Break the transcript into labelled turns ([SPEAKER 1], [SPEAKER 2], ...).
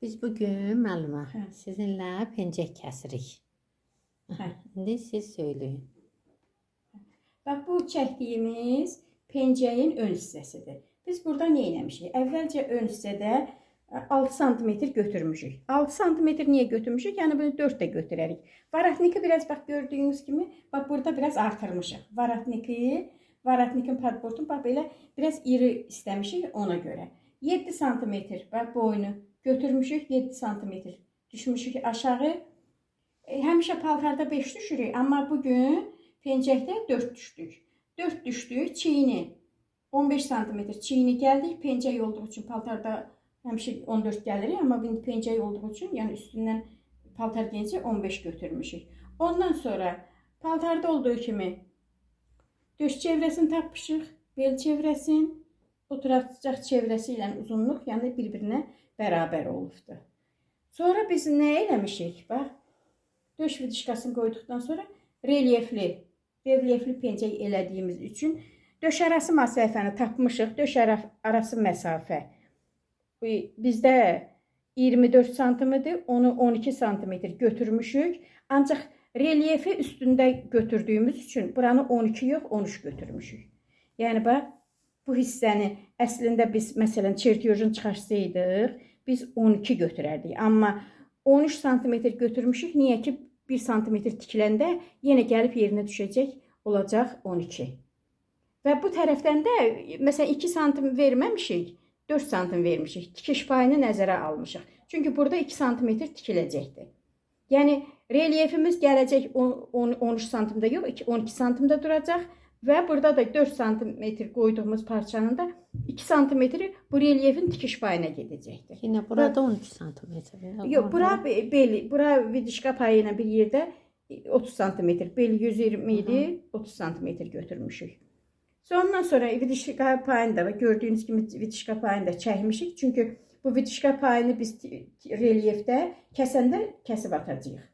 [SPEAKER 1] Biz bugün Məlumə sizinlə pencək kəsirik.
[SPEAKER 2] Hə.
[SPEAKER 1] İndi siz söyləyin.
[SPEAKER 2] Bax, bu çəkdiyimiz pencəyin ön hissəsidir. Biz burada nə etmişik? Əvvəlcə ön hissədə 6 sm götürmüşük. 6 sm niyə götürmüşük? Yəni bunu 4 də götürərik. Varatniki biraz bax gördüyünüz kimi, bax burada biraz artırmışıq. Varatnikin padbortunu bax belə biraz iri istəmişik ona görə. 7 sm bax boynu götürmüşük, 7 sm düşmüşük aşağı. Həmişə paltarda 5 düşürük, amma bugün pencəkdə 4 düşdük. 4 düşdük, çiyini 15 sm çiyini gəldik. Pencək olduğu üçün paltarda həmişə 14 gəlirik, amma indi pencək olduğu üçün, yəni üstündən paltar geyincə 15 götürmüşük. Ondan sonra paltarda olduğu kimi döş çevrəsini tapmışıq, bel çevrəsini, oturacaq çevrəsi ilə uzunluq, yəni bir-birinə bərabər olubdur. Sonra biz nə eləmişik? Bax, döş vidişkasını qoyduqdan sonra relyefli pencək elədiyimiz üçün döş arası məsafəni tapmışıq. Döş arası məsafə bizdə 24 sm-dir, onu 12 sm götürmüşük. Ancaq relyefi üstündə götürdüyümüz üçün buranı 12 yox, 13 götürmüşük. Yəni bax, bu hissəni əslində biz məsələn çertyojunu çıxarsaydıq, biz 12 götürərdik. Amma 13 sm götürmüşük. Niyə ki 1 sm tikiləndə yenə gəlib yerinə düşəcək, olacaq 12. Və bu tərəfdən də məsələn 2 sm verməmişik, 4 sm vermişik. Tikiş payını nəzərə almışıq. Çünki burada 2 sm tikiləcəkdir. Yəni relyefimiz gələcək 13 sm-də yox, 12 sm-də duracaq və burada da 4 sm qoyduğumuz parçanın da 2 sm bu relyefin tikiş payına gedəcəkdir.
[SPEAKER 1] Yine burada 13 sm.
[SPEAKER 2] Yox, bura vidişka payı ilə bir yerdə 30 sm, bel 120 idi, 30 sm götürmüşük. Ondan sonra vidişka payını da gördüyünüz kimi vidişka payını da çəkmişik. Çünki bu vidişka payını biz relyefdə kəsəndə kəsib atacağıq.